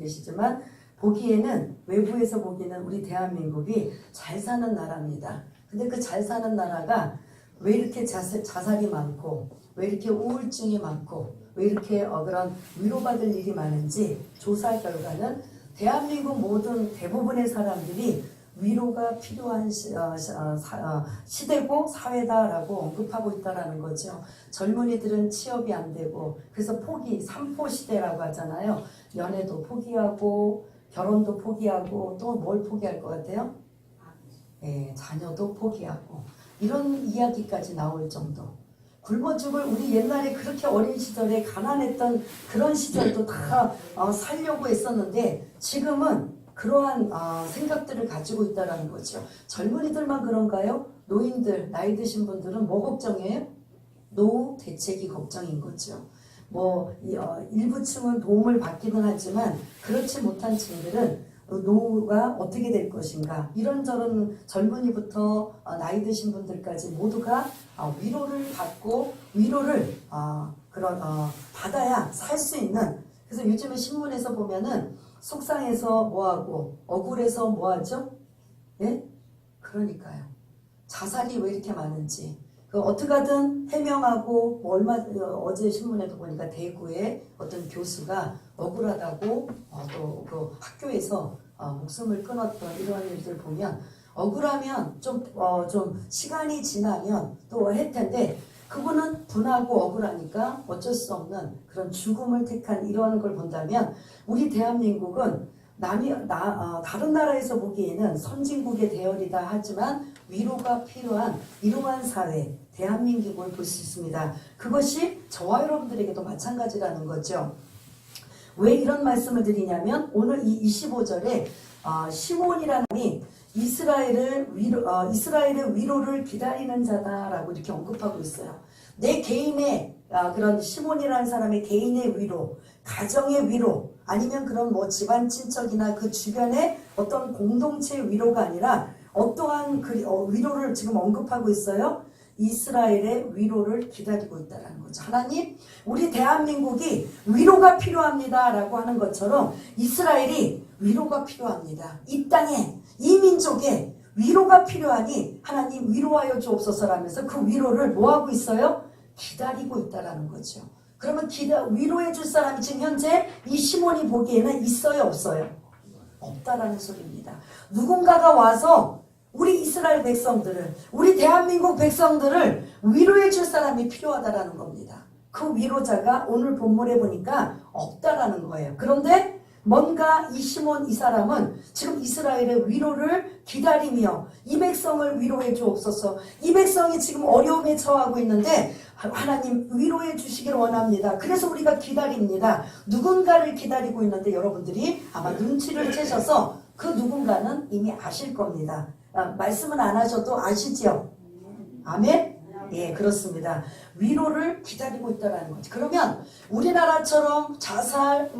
계시지만 보기에는 외부에서 보기에는 우리 대한민국이 잘 사는 나라입니다. 근데 그 잘 사는 나라가 왜 이렇게 자살이 많고 왜 이렇게 우울증이 많고 왜 이렇게 그런 위로받을 일이 많은지 조사 결과는 대한민국 모든 대부분의 사람들이 위로가 필요한 시대고 사회다라고 언급하고 있다라는 거죠. 젊은이들은 취업이 안 되고 그래서 포기, 삼포 시대라고 하잖아요. 연애도 포기하고 결혼도 포기하고 또 뭘 포기할 것 같아요? 예, 자녀도 포기하고 이런 이야기까지 나올 정도. 굶어 죽을 우리 옛날에 그렇게 어린 시절에 가난했던 그런 시절도 다 살려고 했었는데 지금은 그러한 생각들을 가지고 있다는 거죠. 젊은이들만 그런가요? 노인들, 나이 드신 분들은 뭐 걱정해요? 노후 대책이 걱정인 거죠. 뭐 일부 층은 도움을 받기는 하지만 그렇지 못한 층들은 노후가 어떻게 될 것인가 이런저런 젊은이부터 나이 드신 분들까지 모두가 위로를 받고 위로를 받아야 살 수 있는. 그래서 요즘에 신문에서 보면은 속상해서 뭐하고 억울해서 뭐하죠? 예? 그러니까요. 자살이 왜 이렇게 많은지 어떻게 하든 해명하고 어제 신문에도 보니까 대구의 어떤 교수가 억울하다고 또 그 학교에서 목숨을 끊었던 이런 일들 보면 억울하면 좀 시간이 지나면 또 할 텐데 그분은 분하고 억울하니까 어쩔 수 없는 그런 죽음을 택한 이러한 걸 본다면 우리 대한민국은 다른 나라에서 보기에는 선진국의 대열이다 하지만 위로가 필요한 이러한 사회 대한민국을 볼 수 있습니다. 그것이 저와 여러분들에게도 마찬가지라는 거죠. 왜 이런 말씀을 드리냐면 오늘 이 25절에 시몬이라는 사람이 이스라엘의 위로를 기다리는 자다라고 이렇게 언급하고 있어요. 내 개인의 그런 시몬이라는 사람의 개인의 위로, 가정의 위로, 아니면 그런 뭐 집안 친척이나 그 주변의 어떤 공동체 위로가 아니라 어떠한 위로를 지금 언급하고 있어요. 이스라엘의 위로를 기다리고 있다는 거죠. 하나님, 우리 대한민국이 위로가 필요합니다 라고 하는 것처럼 이스라엘이 위로가 필요합니다. 이 땅에, 이 민족에 위로가 필요하니 하나님 위로하여 주옵소서라면서 그 위로를 뭐하고 있어요? 기다리고 있다는 거죠. 그러면 위로해 줄 사람이 지금 현재 이 시몬이 보기에는 있어요, 없어요? 없다라는 소리입니다. 누군가가 와서 우리 이스라엘 백성들을, 우리 대한민국 백성들을 위로해 줄 사람이 필요하다라는 겁니다. 그 위로자가 오늘 본문에 보니까 없다라는 거예요. 그런데 뭔가 이 시몬 이 사람은 지금 이스라엘의 위로를 기다리며 이 백성을 위로해 주옵소서. 이 백성이 지금 어려움에 처하고 있는데 하나님 위로해 주시길 원합니다. 그래서 우리가 기다립니다. 누군가를 기다리고 있는데 여러분들이 아마 눈치를 채셔서 그 누군가는 이미 아실 겁니다. 말씀은 안 하셔도 아시죠? 아멘? 예, 그렇습니다. 위로를 기다리고 있다는 거지. 그러면 우리나라처럼 자살,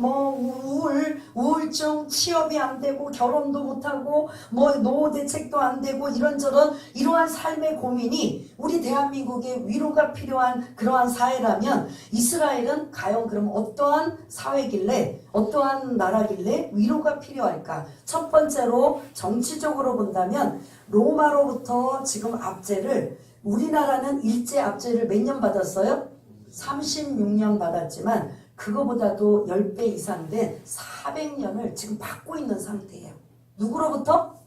우울증, 취업이 안 되고 결혼도 못하고 노후 대책도 안 되고 이런저런 이러한 삶의 고민이 우리 대한민국에 위로가 필요한 그러한 사회라면 이스라엘은 과연 그럼 어떠한 사회길래 어떠한 나라길래 위로가 필요할까? 첫 번째로 정치적으로 본다면 로마로부터 지금 압제를 우리나라는 일제 압제를 몇 년 받았어요? 36년 받았지만 그거보다도 10배 이상 된 400년을 지금 받고 있는 상태예요. 누구로부터?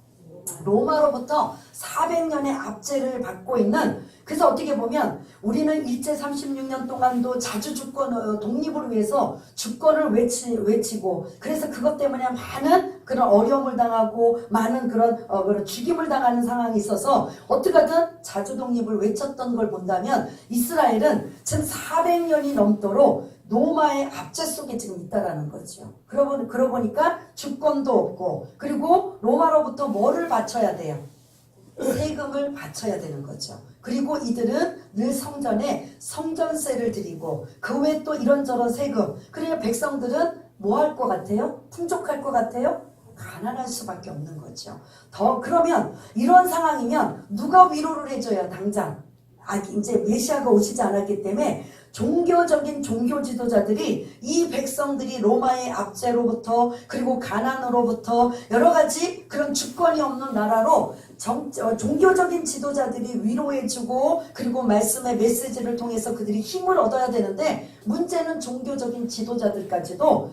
로마로부터 400년의 압제를 받고 있는. 그래서 어떻게 보면 우리는 일제 36년 동안도 자주 독립을 위해서 주권을 외치고 그래서 그것 때문에 많은 그런 어려움을 당하고 많은 그런 죽임을 당하는 상황이 있어서 어떻게든 자주 독립을 외쳤던 걸 본다면 이스라엘은 지금 400년이 넘도록 로마의 압제 속에 지금 있다라는 거죠. 그러고 보니까 주권도 없고 그리고 로마로부터 뭐를 바쳐야 돼요? 세금을 바쳐야 되는 거죠. 그리고 이들은 늘 성전에 성전세를 드리고 그 외에 또 이런저런 세금. 그러니까 백성들은 뭐 할 것 같아요? 풍족할 것 같아요? 가난할 수밖에 없는 거죠. 그러면 이런 상황이면 누가 위로를 해줘야 당장? 이제 메시아가 오시지 않았기 때문에 종교적인 종교 지도자들이 이 백성들이 로마의 압제로부터 그리고 가난으로부터 여러 가지 그런 주권이 없는 나라로 종교적인 지도자들이 위로해주고 그리고 말씀의 메시지를 통해서 그들이 힘을 얻어야 되는데 문제는 종교적인 지도자들까지도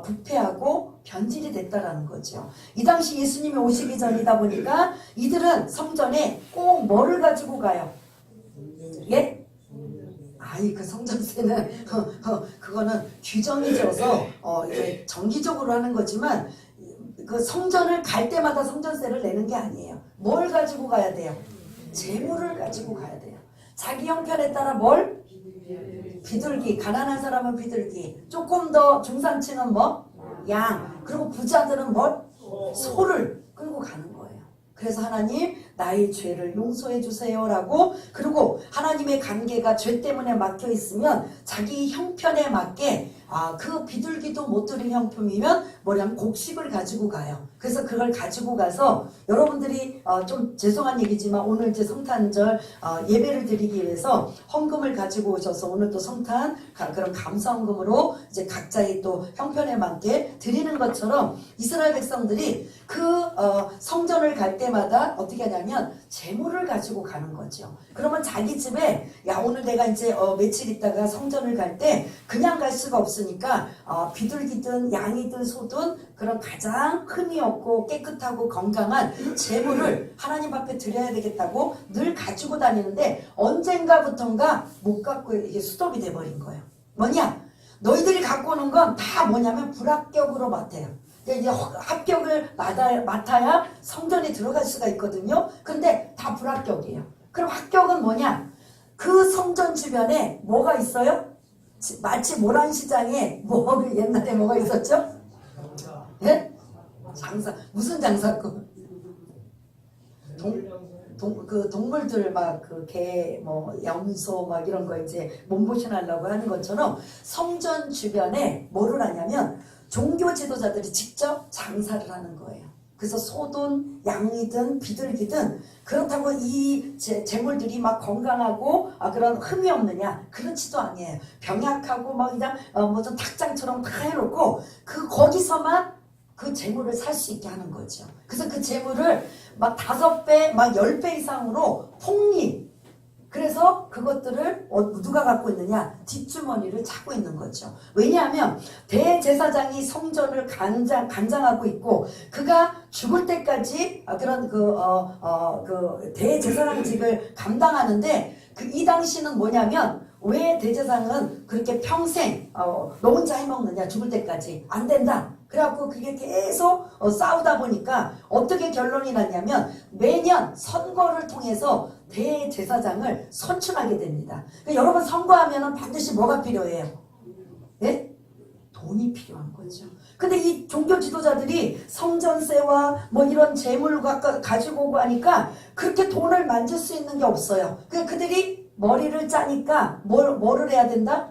부패하고 변질이 됐다라는 거죠. 이 당시 예수님이 오시기 전이다 보니까 이들은 성전에 꼭 뭐를 가지고 가요? 예? 그 성전세는 그거는 규정이 져서 이제 정기적으로 하는 거지만 그 성전을 갈 때마다 성전세를 내는 게 아니에요. 뭘 가지고 가야 돼요? 재물을 가지고 가야 돼요. 자기 형편에 따라 뭘? 비둘기. 가난한 사람은 비둘기. 조금 더 중산층은 뭐? 양. 그리고 부자들은 뭘? 소를 끌고 가는 거예요. 그래서 하나님 나의 죄를 용서해 주세요라고 그리고 하나님의 관계가 죄 때문에 막혀 있으면 자기 형편에 맞게 그 비둘기도 못 들인 형편이면 뭐냐면 곡식을 가지고 가요. 그래서 그걸 가지고 가서 여러분들이 좀 죄송한 얘기지만 오늘 이제 성탄절 예배를 드리기 위해서 헌금을 가지고 오셔서 오늘 또 성탄 그런 감사 헌금으로 이제 각자의 또 형편에 맞게 드리는 것처럼 이스라엘 백성들이 그 성전을 갈 때마다 어떻게 하냐면 재물을 가지고 가는 거죠. 그러면 자기 집에 오늘 내가 이제 며칠 있다가 성전을 갈 때 그냥 갈 수가 없으니까 비둘기든 양이든 소든 그런 가장 흠이 없고 깨끗하고 건강한 재물을 하나님 앞에 드려야 되겠다고 늘 가지고 다니는데 언젠가부턴가 못 갖고 이게 수독이 돼버린 거예요. 뭐냐? 너희들이 갖고 오는 건 다 뭐냐면 불합격으로 맡아요. 이제 합격을 맡아야 성전에 들어갈 수가 있거든요. 근데 다 불합격이에요. 그럼 합격은 뭐냐? 그 성전 주변에 뭐가 있어요? 마치 모란시장에 옛날에 뭐가 있었죠? 예? 장사. 무슨 장사고? 동물들 개, 염소 이런 거 이제 몸보신하려고 하는 것처럼 성전 주변에 뭐를 하냐면 종교 지도자들이 직접 장사를 하는 거예요. 그래서 소든 양이든 비둘기든 그렇다고 이 재물들이 막 건강하고 그런 흠이 없느냐? 그렇지도 아니에요. 병약하고 그냥 무슨 닭장처럼 다 해놓고 거기서만 그 재물을 살 수 있게 하는 거죠. 그래서 그 재물을 5배, 10배 이상으로 폭리. 그래서 그것들을 누가 갖고 있느냐? 뒷주머니를 차고 있는 거죠. 왜냐하면 대제사장이 성전을 관장하고 있고 그가 죽을 때까지 그런 대제사장직을 감당하는데 이 당시는 뭐냐면 왜 대제사장은 그렇게 평생 너 혼자 해먹느냐? 죽을 때까지 안 된다. 그래갖고 그게 계속 싸우다 보니까 어떻게 결론이 났냐면 매년 선거를 통해서 대제사장을 선출하게 됩니다. 그러니까 여러분 선거하면 반드시 뭐가 필요해요? 예? 돈이 필요한 거죠. 근데 이 종교 지도자들이 성전세와 이런 재물과 가지고 오고 하니까 그렇게 돈을 만질 수 있는 게 없어요. 그들이 머리를 짜니까 뭐를 해야 된다?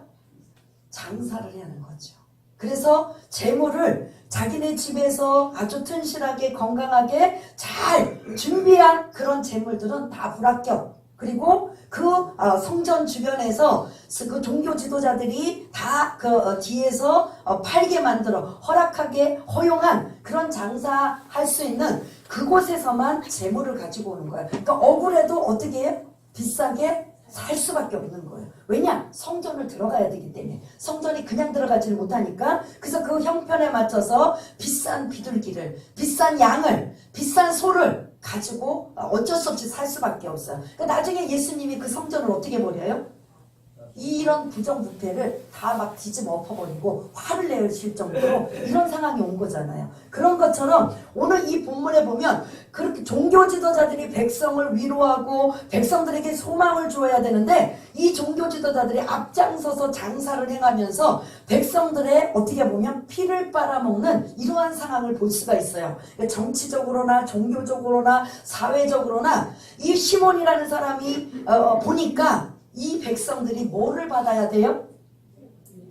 장사를 해야 하는 거죠. 그래서 재물을 자기네 집에서 아주 튼실하게 건강하게 잘 준비한 그런 재물들은 다 불합격. 그리고 그 성전 주변에서 그 종교 지도자들이 다 뒤에서 팔게 만들어 허락하게 허용한 그런 장사할 수 있는 그곳에서만 재물을 가지고 오는 거예요. 그러니까 억울해도 어떻게 해요? 비싸게 살 수밖에 없는 거예요. 왜냐? 성전을 들어가야 되기 때문에. 성전이 그냥 들어가지를 못하니까 그래서 그 형편에 맞춰서 비싼 비둘기를, 비싼 양을, 비싼 소를 가지고 어쩔 수 없이 살 수밖에 없어요. 그러니까 나중에 예수님이 그 성전을 어떻게 버려요? 이런 부정부패를 다 뒤집어 엎어버리고 화를 내실 정도로 이런 상황이 온 거잖아요. 그런 것처럼 오늘 이 본문에 보면 그렇게 종교 지도자들이 백성을 위로하고 백성들에게 소망을 주어야 되는데 이 종교 지도자들이 앞장서서 장사를 행하면서 백성들의 어떻게 보면 피를 빨아먹는 이러한 상황을 볼 수가 있어요. 정치적으로나 종교적으로나 사회적으로나 이 시몬이라는 사람이 보니까 이 백성들이 뭐를 받아야 돼요?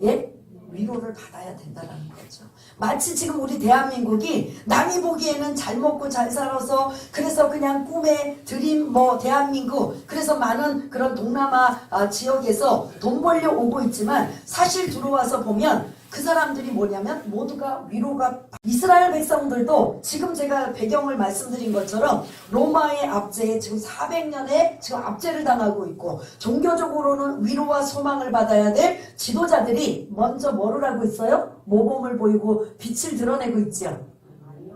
예? 위로를 받아야 된다는 거죠. 마치 지금 우리 대한민국이 남이 보기에는 잘 먹고 잘 살아서 그래서 그냥 꿈의 드림 대한민국 그래서 많은 그런 동남아 지역에서 돈 벌려 오고 있지만 사실 들어와서 보면 그 사람들이 뭐냐면 모두가 위로가 이스라엘 백성들도 지금 제가 배경을 말씀드린 것처럼 로마의 압제에 지금 400년의 지금 압제를 당하고 있고 종교적으로는 위로와 소망을 받아야 될 지도자들이 먼저 뭐를 하고 있어요? 모범을 보이고 빛을 드러내고 있죠?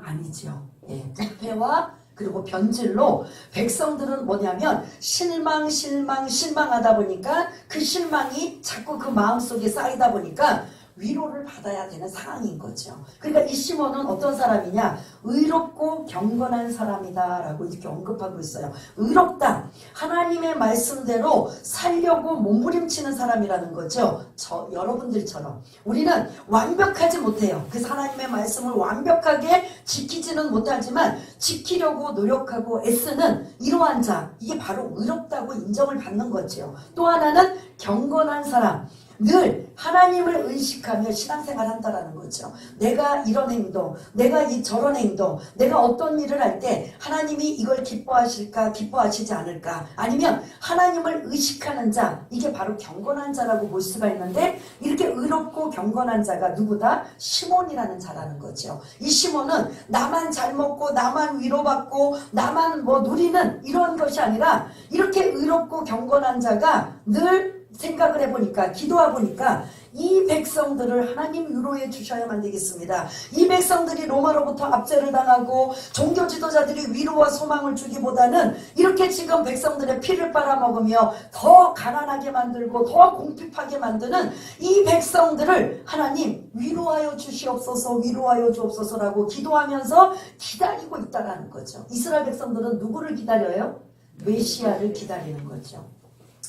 아니죠. 예, 부패와 그리고 변질로 백성들은 뭐냐면 실망하다 보니까 그 실망이 자꾸 그 마음속에 쌓이다 보니까 위로를 받아야 되는 상황인 거죠. 그러니까 이 시몬은 어떤 사람이냐? 의롭고 경건한 사람이다 라고 이렇게 언급하고 있어요. 의롭다. 하나님의 말씀대로 살려고 몸부림치는 사람이라는 거죠. 여러분들처럼 우리는 완벽하지 못해요. 그래서 하나님의 말씀을 완벽하게 지키지는 못하지만 지키려고 노력하고 애쓰는 이러한 자, 이게 바로 의롭다고 인정을 받는 거죠. 또 하나는 경건한 사람, 늘 하나님을 의식하며 신앙생활 한다라는 거죠. 내가 이런 행동, 내가 저런 행동, 내가 어떤 일을 할 때 하나님이 이걸 기뻐하실까, 기뻐하시지 않을까, 아니면 하나님을 의식하는 자, 이게 바로 경건한 자라고 볼 수가 있는데 이렇게 의롭고 경건한 자가 누구다? 시몬이라는 자라는 거죠. 이 시몬은 나만 잘 먹고 나만 위로받고 나만 누리는 이런 것이 아니라 이렇게 의롭고 경건한 자가 늘 생각을 해보니까 기도해보니까 이 백성들을 하나님 위로해 주셔야만 되겠습니다. 이 백성들이 로마로부터 압제를 당하고 종교 지도자들이 위로와 소망을 주기보다는 이렇게 지금 백성들의 피를 빨아먹으며 더 가난하게 만들고 더 궁핍하게 만드는 이 백성들을 하나님 위로하여 주시옵소서, 위로하여 주옵소서라고 기도하면서 기다리고 있다는 거죠. 이스라엘 백성들은 누구를 기다려요? 메시아를 기다리는 거죠.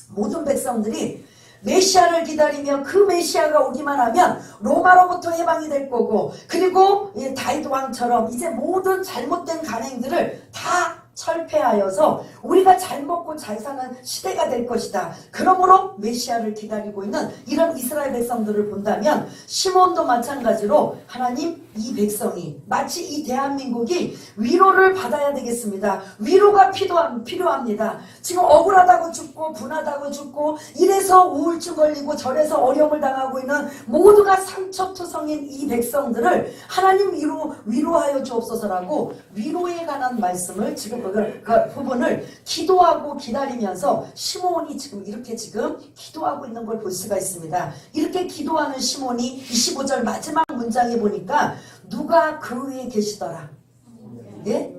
모든 백성들이 메시아를 기다리며 그 메시아가 오기만 하면 로마로부터 해방이 될 거고 그리고 다윗 왕처럼 이제 모든 잘못된 간행들을 다 철폐하여서 우리가 잘 먹고 잘 사는 시대가 될 것이다. 그러므로 메시아를 기다리고 있는 이런 이스라엘 백성들을 본다면 시몬도 마찬가지로 하나님 이 백성이 마치 이 대한민국이 위로를 받아야 되겠습니다. 위로가 필요합니다. 지금 억울하다고 죽고 분하다고 죽고 이래서 우울증 걸리고 저래서 어려움을 당하고 있는 모두가 상처투성인 이 백성들을 하나님 위로하여 주옵소서라고 위로에 관한 말씀을 지금 그 부분을 기도하고 기다리면서 시몬이 지금 이렇게 지금 기도하고 있는 걸 볼 수가 있습니다. 이렇게 기도하는 시몬이 25절 마지막 문장에 보니까 누가 그 위에 계시더라? 예?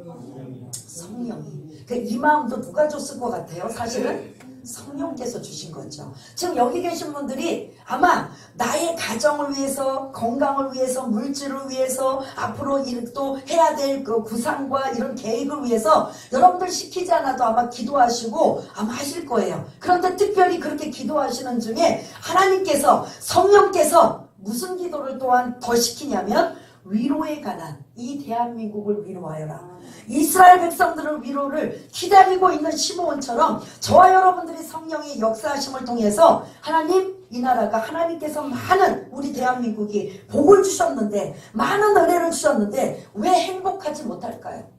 성령이. 이 마음도 누가 줬을 것 같아요? 사실은 성령께서 주신 거죠. 지금 여기 계신 분들이 아마 나의 가정을 위해서, 건강을 위해서, 물질을 위해서, 앞으로 또 해야 될 그 구상과 이런 계획을 위해서 여러분들 시키지 않아도 아마 기도하시고 아마 하실 거예요. 그런데 특별히 그렇게 기도하시는 중에 하나님께서, 성령께서 무슨 기도를 또한 더 시키냐면 위로에 관한 이 대한민국을 위로하여라. 이스라엘 백성들의 위로를 기다리고 있는 시므온처럼 저와 여러분들이 성령의 역사하심을 통해서 하나님 이 나라가 하나님께서 많은 우리 대한민국이 복을 주셨는데 많은 은혜를 주셨는데 왜 행복하지 못할까요?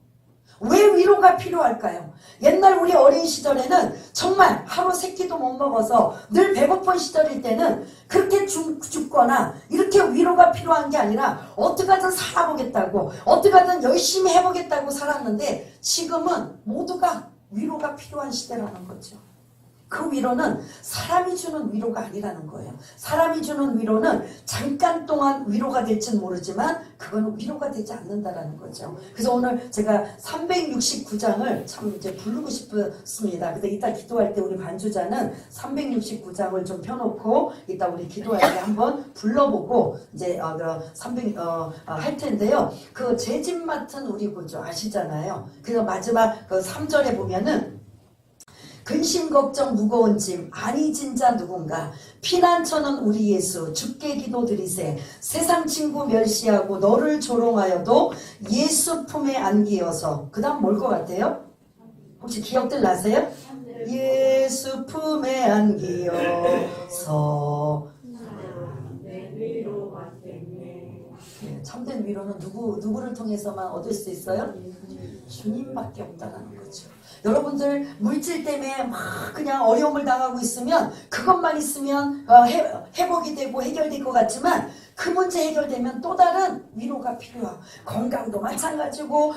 왜 위로가 필요할까요? 옛날 우리 어린 시절에는 정말 하루 세 끼도 못 먹어서 늘 배고픈 시절일 때는 그렇게 죽거나 이렇게 위로가 필요한 게 아니라 어떻게든 살아보겠다고 어떻게든 열심히 해보겠다고 살았는데 지금은 모두가 위로가 필요한 시대라는 거죠. 그 위로는 사람이 주는 위로가 아니라는 거예요. 사람이 주는 위로는 잠깐 동안 위로가 될지는 모르지만 그거는 위로가 되지 않는다라는 거죠. 그래서 오늘 제가 369장을 참 이제 부르고 싶습니다. 근데 이따 기도할 때 우리 반주자는 369장을 좀 펴놓고 이따 우리 기도할 때 한번 불러보고 이제 할 텐데요. 그 제 집 맡은 우리 구주 아시잖아요. 그래서 마지막 그 3절에 보면은 근심 걱정 무거운 짐 아니 진자 누군가 피난처는 우리 예수 주께 기도드리세 세상 친구 멸시하고 너를 조롱하여도 예수 품에 안기어서 그 다음 뭘 것 같아요? 혹시 기억들 나세요? 예수 품에 안기어서 참 참된 위로는 누구를 통해서만 얻을 수 있어요? 주님밖에 없다는 거죠. 여러분들 물질 때문에 막 그냥 어려움을 당하고 있으면 그것만 있으면 회복이 되고 해결될 것 같지만 그 문제 해결되면 또 다른 위로가 필요하고 건강도 마찬가지고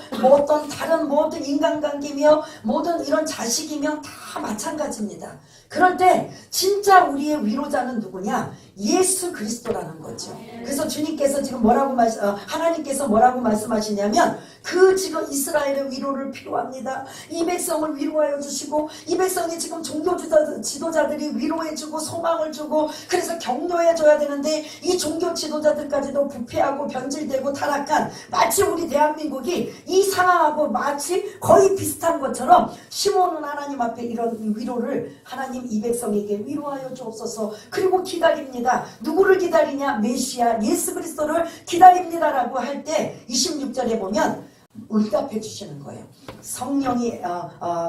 모든 인간관계며 모든 이런 자식이며 다 마찬가지입니다. 그럴 때 진짜 우리의 위로자는 누구냐? 예수 그리스도라는 거죠. 그래서 주님께서 지금 하나님께서 뭐라고 말씀하시냐면 그 지금 이스라엘의 위로를 필요합니다. 이 백성을 위로하여 주시고 이 백성이 지금 종교 지도자들이 위로해주고 소망을 주고 그래서 격려해줘야 되는데 이 종교 지도자들까지도 부패하고 변질되고 타락한 마치 우리 대한민국이 이 상황하고 마치 거의 비슷한 것처럼 시몬은 하나님 앞에 이런 위로를 하나님 이 백성에게 위로하여 주옵소서. 그리고 기다립니다. 누구를 기다리냐? 메시아 예수 그리스도를 기다립니다라고 할 때 26절에 보면 응답해 주시는 거예요. 성령이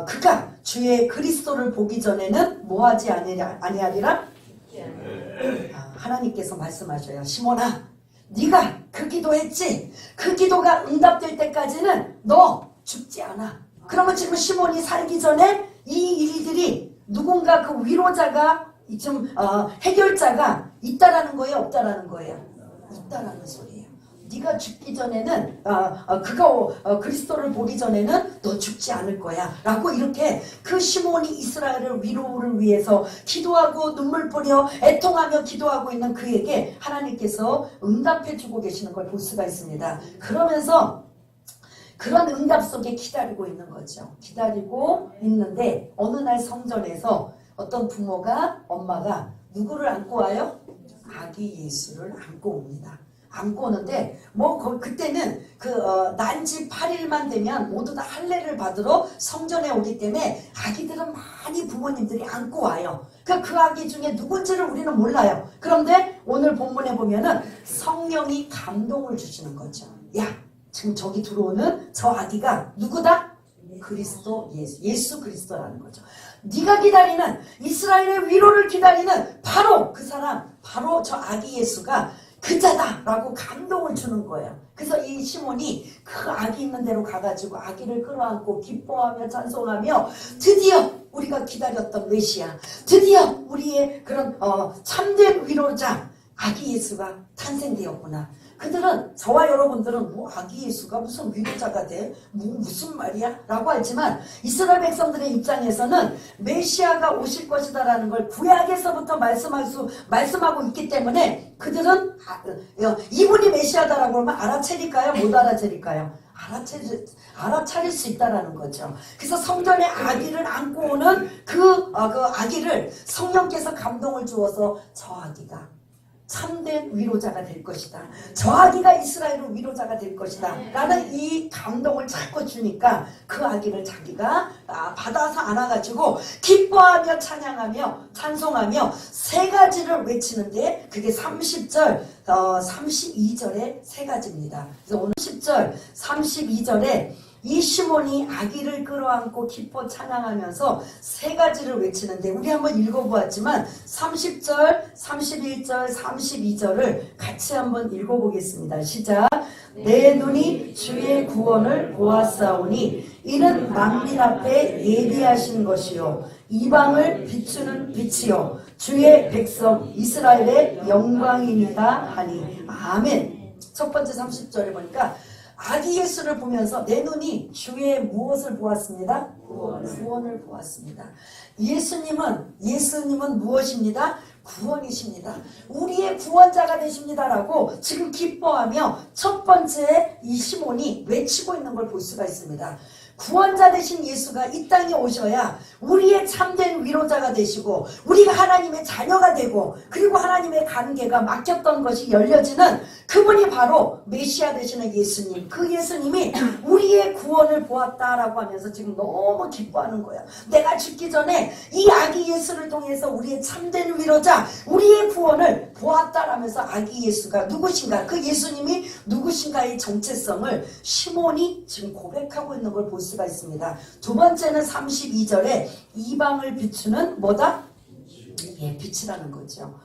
그가 주의 그리스도를 보기 전에는 뭐하지 아니하리라? 하나님께서 말씀하셔요. 시몬아, 네가 그 기도했지? 그 기도가 응답될 때까지는 너 죽지 않아. 그러면 지금 시몬이 살기 전에 이 일들이 누군가 그 위로자가 좀 해결자가 있다라는 거예요? 없다라는 거예요? 있다라는 소리예요. 네가 죽기 전에는 그가 그리스도를 보기 전에는 너 죽지 않을 거야 라고 이렇게 그 시몬이 이스라엘을 위로를 위해서 기도하고 눈물 뿌려 애통하며 기도하고 있는 그에게 하나님께서 응답해 주고 계시는 걸 볼 수가 있습니다. 그러면서 그런 응답 속에 기다리고 있는 거죠. 기다리고 있는데 어느 날 성전에서 어떤 엄마가 누구를 안고 와요? 아기 예수를 안고 옵니다. 안고 오는데 그때는 난지 8일만 되면 모두 다 할례를 받으러 성전에 오기 때문에 아기들은 많이 부모님들이 안고 와요. 그 아기 중에 누군지를 우리는 몰라요. 그런데 오늘 본문에 보면은 성령이 감동을 주시는 거죠. 야, 지금 저기 들어오는 저 아기가 누구다? 그리스도 예수 그리스도라는 거죠. 네가 기다리는 이스라엘의 위로를 기다리는 바로 그 사람, 바로 저 아기 예수가 그자다라고 감동을 주는 거예요. 그래서 이 시몬이 그 아기 있는 데로 가가지고 아기를 끌어안고 기뻐하며 찬송하며 드디어 우리가 기다렸던 메시아, 드디어 우리의 그런 참된 위로자 아기 예수가 탄생되었구나. 그들은 저와 여러분들은 아기 예수가 무슨 위로자가 돼? 무슨 말이야? 라고 하지만 이스라엘 백성들의 입장에서는 메시아가 오실 것이다라는 걸 구약에서부터 말씀하고 있기 때문에 그들은 이분이 메시아다라고 하면 알아차릴까요? 못 알아차릴까요? 알아차릴 수 있다라는 거죠. 그래서 성전에 아기를 안고 오는 그 아기를 성령께서 감동을 주어서 저 아기가 참된 위로자가 될 것이다. 저 아기가 이스라엘의 위로자가 될 것이다. 라는 이 감동을 자꾸 주니까 그 아기를 자기가 받아서 안아가지고 기뻐하며 찬양하며 찬송하며 세 가지를 외치는데 그게 30절, 32절의 세 가지입니다. 그래서 오늘 10절, 32절에 이 시몬이 아기를 끌어안고 기뻐 찬양하면서 세 가지를 외치는데 우리 한번 읽어보았지만 30절, 31절, 32절을 같이 한번 읽어보겠습니다. 시작. 내 눈이 주의 구원을 보았사오니 이는 만민 앞에 예비하신 것이요 이방을 비추는 빛이요 주의 백성 이스라엘의 영광이니라 하니. 아멘. 첫 번째 30절에 보니까 아기 예수를 보면서 내 눈이 주의 무엇을 보았습니다? 구원을 보았습니다. 예수님은 무엇입니다? 구원이십니다. 우리의 구원자가 되십니다라고 지금 기뻐하며 첫 번째 이 시몬이 외치고 있는 걸 볼 수가 있습니다. 구원자 되신 예수가 이 땅에 오셔야 우리의 참된 위로자가 되시고 우리가 하나님의 자녀가 되고 그리고 하나님의 관계가 막혔던 것이 열려지는 그분이 바로 메시아 되시는 예수님. 그 예수님이 우리의 구원을 보았다라고 하면서 지금 너무 기뻐하는 거야. 내가 죽기 전에 이 아기 예수를 통해서 우리의 참된 위로자 우리의 구원을 보았다라면서 아기 예수가 누구신가, 그 예수님이 누구신가의 정체성을 시몬이 지금 고백하고 있는 걸 볼 수가 있습니다. 두 번째는 32절에 이방을 비추는 뭐다? 빛이라는 거죠.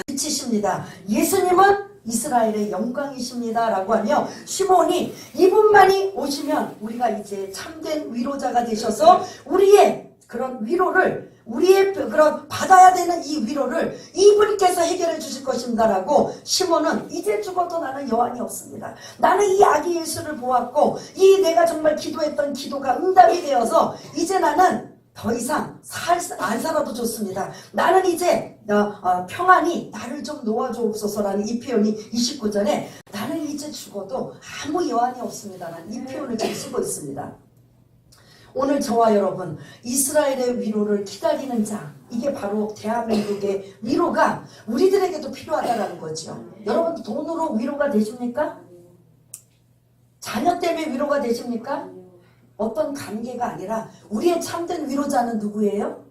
빛이십니다. 예수님은 이스라엘의 영광이십니다 라고 하며 시몬이 이분만이 오시면 우리가 이제 참된 위로자가 되셔서 우리의 그런 위로를 우리의 그런 받아야 되는 이 위로를 이분께서 해결해 주실 것입니다 라고 시몬은 이제 죽어도 나는 여한이 없습니다. 나는 이 아기 예수를 보았고 이 내가 정말 기도했던 기도가 응답이 되어서 이제 나는 더 이상 안 살아도 좋습니다. 나는 이제 평안히 나를 좀 놓아주옵소서라는 이 표현이 29절에 나는 이제 죽어도 아무 여한이 없습니다라는 이 표현을 지금 쓰고 있습니다. 오늘 저와 여러분 이스라엘의 위로를 기다리는 자, 이게 바로 대한민국의 위로가 우리들에게도 필요하다는 거죠. 여러분 돈으로 위로가 되십니까? 자녀 때문에 위로가 되십니까? 어떤 관계가 아니라 우리의 참된 위로자는 누구예요?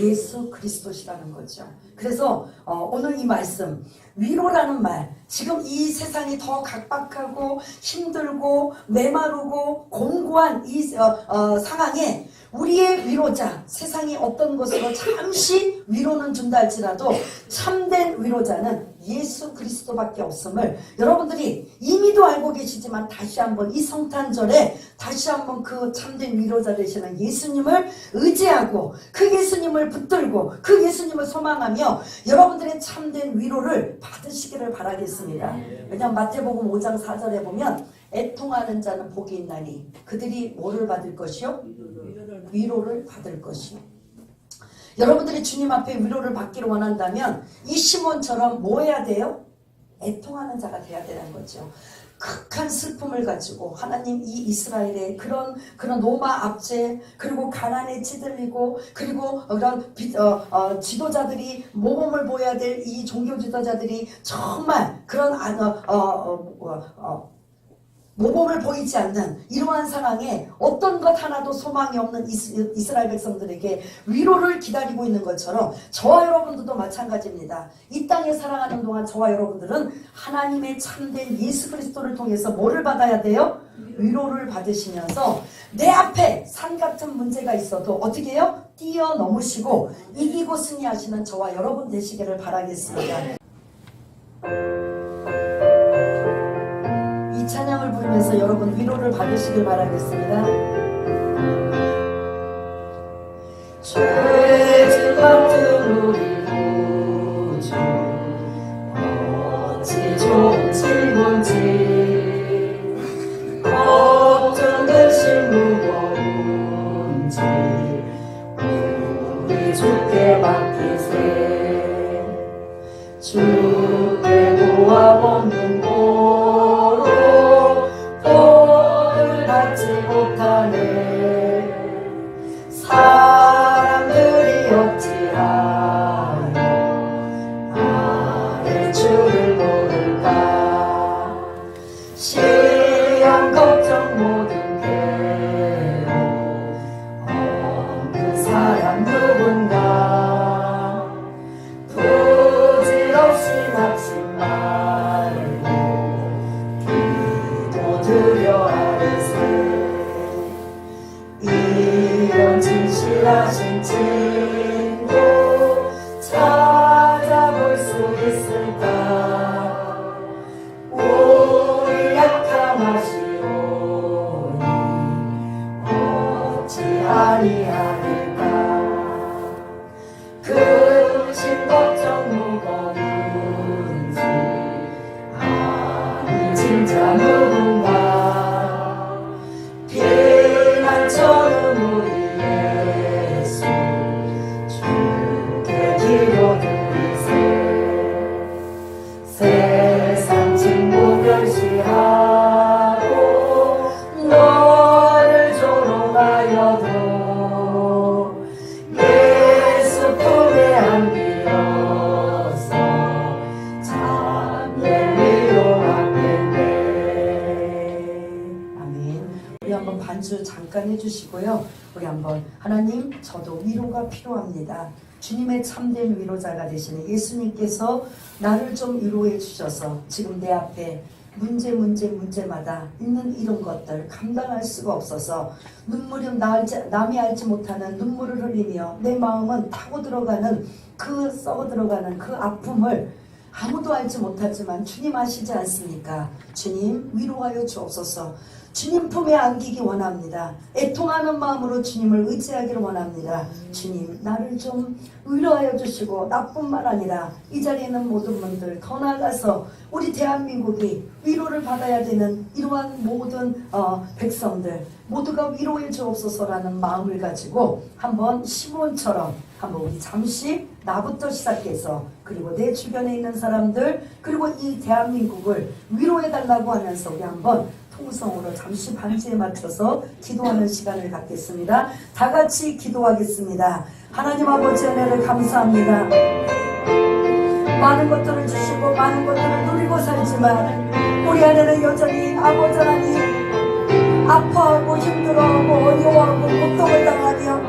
예수 그리스도시라는 거죠. 그래서 오늘 이 말씀 위로라는 말, 지금 이 세상이 더 각박하고 힘들고 메마르고 공고한 이 상황에 우리의 위로자, 세상이 어떤 것으로 잠시 위로는 준다 할지라도 참된 위로자는 예수 그리스도밖에 없음을 여러분들이 이미도 알고 계시지만 다시 한번 이 성탄절에 다시 한번 그 참된 위로자 되시는 예수님을 의지하고 그 예수님을 붙들고 그 예수님을 소망하며 여러분들의 참된 위로를 받으시기를 바라겠습니다. 왜냐하면 마태복음 5장 4절에 보면 애통하는 자는 복이 있나니 그들이 뭐를 받을 것이요? 위로를 받을 것이요. 여러분들이 주님 앞에 위로를 받기를 원한다면 이 시몬처럼 뭐 해야 돼요? 애통하는 자가 돼야 되는 거죠. 극한 슬픔을 가지고 하나님 이 이스라엘의 그런 로마 압제 그리고 가난에 찌들리고 그리고 그런 지도자들이 모범을 보여야 될 이 종교 지도자들이 정말 그런 모범을 보이지 않는 이러한 상황에 어떤 것 하나도 소망이 없는 이스라엘 백성들에게 위로를 기다리고 있는 것처럼 저와 여러분들도 마찬가지입니다. 이 땅에 살아가는 동안 저와 여러분들은 하나님의 참된 예수 그리스도를 통해서 뭐를 받아야 돼요? 위로를 받으시면서 내 앞에 산 같은 문제가 있어도 어떻게 해요? 뛰어넘으시고 이기고 승리하시는 저와 여러분 되시기를 바라겠습니다. 찬양을 부르면서 여러분 위로를 받으시길 바라겠습니다. 죄짐 같은 우리 구주 어찌 좋은 친구인지 걱정되신 무거운지 우리 주께 맡기세. 주께 구하옵는 사람들이 어찌하여 나의 주를 모를까. 시험 걱정 모든 괴로움 없는 사람 누군가 부질없이 낙심 말고 기도 드려 하리세. 이런 진실하신 친구 찾아볼 수 있을까. 우리 약함하시오니 어찌 아니하리까. 근심 걱정 무거운지 아니 진짜 누군가 저는 우리 예수 주께 기도드리세. 세상 친구 멸시하고 너를 조롱하여도 예수 품에 안기어서 참내 위로하겠네. 아멘. 우리 한번 반주 잠깐 해주시고요. 우리 한번 하나님 저도 위로가 필요합니다. 주님의 참된 위로자가 되시는 예수님께서 나를 좀 위로해 주셔서 지금 내 앞에 문제마다 있는 이런 것들 감당할 수가 없어서 눈물이 남이 알지 못하는 눈물을 흘리며 내 마음은 타고 들어가는 그 썩어 들어가는 그 아픔을 아무도 알지 못하지만 주님 아시지 않습니까? 주님 위로하여 주옵소서. 주님 품에 안기기 원합니다. 애통하는 마음으로 주님을 의지하기를 원합니다. 주님 나를 좀 위로하여 주시고, 나뿐만 아니라 이 자리에 있는 모든 분들, 더 나아가서 우리 대한민국이 위로를 받아야 되는 이러한 모든 백성들 모두가 위로해 주옵소서라는 마음을 가지고 한번 시몬처럼 한번 우리 잠시 나부터 시작해서, 그리고 내 주변에 있는 사람들, 그리고 이 대한민국을 위로해 달라고 하면서 우리 한번 통성으로 잠시 반주에 맞춰서 기도하는 시간을 갖겠습니다. 다 같이 기도하겠습니다. 하나님 아버지 은혜를 감사합니다. 많은 것들을 주시고 많은 것들을 누리고 살지만 우리 안에는 여전히 아버지 하나님 아파하고 힘들어하고 어려워하고 고통을 당하며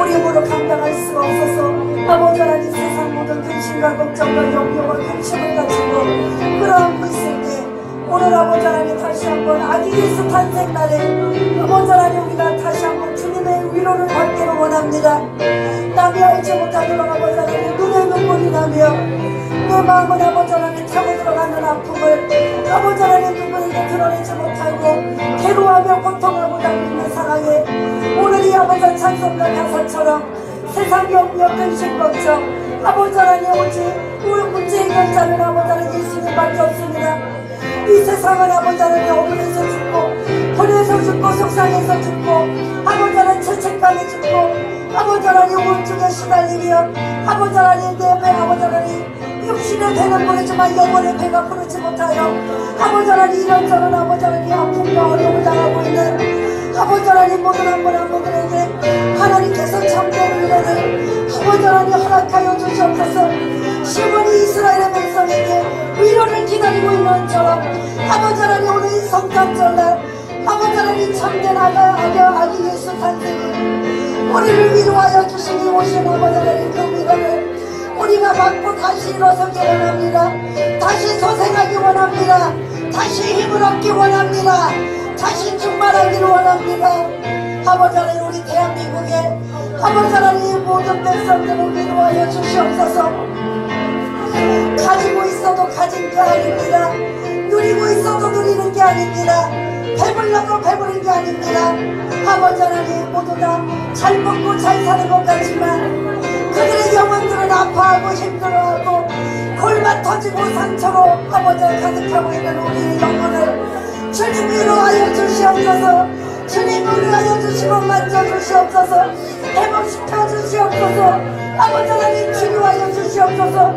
우리 힘으로 감당할 수가 없어서 아버지 하나님 세상 모든 근심과 걱정과 염려와 근심을 가지고 끌어안고 있을 때, 오늘 아버지 하나님 다시 한번 아기 예수 탄생 날에 아버지 하나님 우리가 다시 한번 주님의 위로를 받기를 원합니다. 남이 알지 못하도록 아버지 하나님 눈에 눈물이 나며 내 마음은 아버지 하나님 타고 들어가는 아픔을 아버지 하나님 누구에게 드러내지 못하고 괴로워하며 고통하고 당기는 상황에 오늘 이 아버지 찬송가 가사처럼 세상 염려 근심 걱정 아버지 하나님 오직 우리 문제 해결자는 아버지 하나님 예수님밖에 없습니다. 이 세상은 아버지 하나님 억울해서 죽고 불에서 죽고 속상해서 죽고 아버지 하나님 죄책감이 죽고 아버지 하나님 우울증에 시달리며 아버지 하나님 내 배 아버지 하나님 육신의 배는 부르지만 영혼의 배가 부르지 못하여 아버지 하나님 이런저런 아버지 하나님 아픔과 어려움을 당하고 있는 아버지 하나님 모든 한 분 한 분들에게 하나님께서 참된 위로를 아버지 하나님 허락하여 주시옵소서. 시몬이 이스라엘의 백성에게 위로를 기다리고 있는 것처럼 아버지 하나님 오늘 이 성탄절날 아버지 하나님 참된 아기 예수 탄생이 우리를 위로하여 주시니 오신 아버지 하나님 그 위로를 우리가 받고 다시 일어서기 원합니다. 다시 소생하기 원합니다. 다시 힘을 얻기 원합니다. 다시 충만하기를 원합니다. 아버지 하나님 우리 대한민국에 아버지 하나님 모든 백성들을 위로하여 주시옵소서. 가지고 있어도 가진 게 아닙니다. 누리고 있어도 누리는 게 아닙니다. 배불러도 배부른 게 아닙니다. 아버지 하나님 모두 다 잘 먹고 잘 사는 것 같지만 그들의 영혼들은 아파하고 힘들어하고 골만 터지고 상처로 아버지가 가득하고 있는 우리의 영혼을 주님 위로하여 주시옵소서. 주님 위로하여 주시고 만져주시옵소서. 회복시켜 주시옵소서. 아버지 하나님 치료하여 주시옵소서.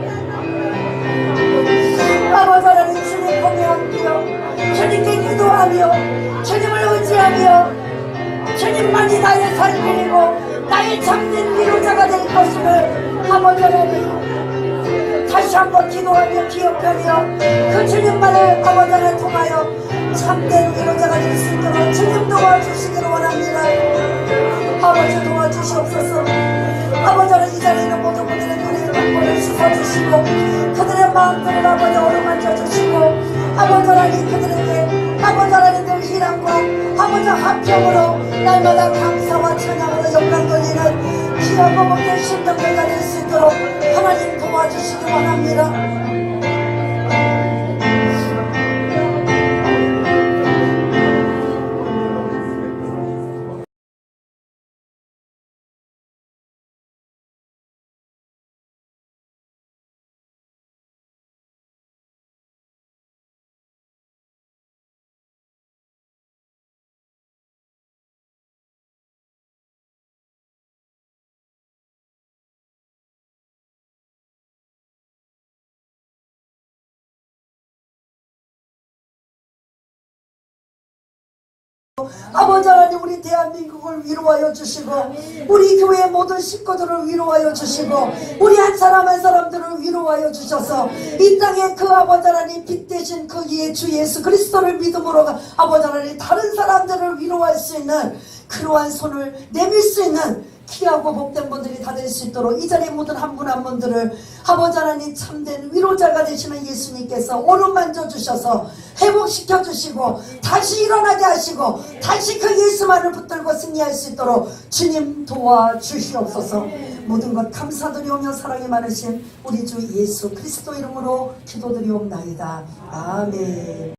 아버지 하나님 주님 공유하며 주님께 기도하며 주님을 의지하며 주님만이 나의 삶이고 나의 참된 위로자가 될 것임을 아버지 하나님 다시 한번 기도하며 기억하며 그 주님만을 아버지 하나님 통하여 참된 위로자가 될 수 있도록 주님 도와주시기를 원합니다. 아버지 도와주시옵소서. 아버지 하나님 이 자리에 있는 모든 분들의 눈에 눈물을 씻어주시고 그들의 마음들을 아버지 어루만져 주시고 아버지 하나님 그들에게 아버지 하나님 늘 희랑과 아버지 화평으로 날마다 감사와 찬양으로 영광 돌리는 귀하고 복된 심령들가 될 수 있도록 하나님 도와주시기 원합니다. 아버지 하나님 우리 대한민국을 위로하여 주시고 우리 교회 모든 식구들을 위로하여 주시고 우리 한 사람 한 사람들을 위로하여 주셔서 이 땅에 그 아버지 하나님 빛 대신 그 주 예수 그리스도를 믿음으로 아버지 하나님 다른 사람들을 위로할 수 있는 그러한 손을 내밀 수 있는 귀하고 복된 분들이 다 될 수 있도록 이 자리에 모든 한 분 한 분들을 아버지 하나님 참된 위로자가 되시는 예수님께서 오른 만져 주셔서 회복시켜 주시고 다시 일어나게 하시고 다시 그 예수만을 붙들고 승리할 수 있도록 주님 도와주시옵소서. 모든 것 감사드리오며 사랑이 많으신 우리 주 예수 그리스도 이름으로 기도드리옵나이다. 아멘.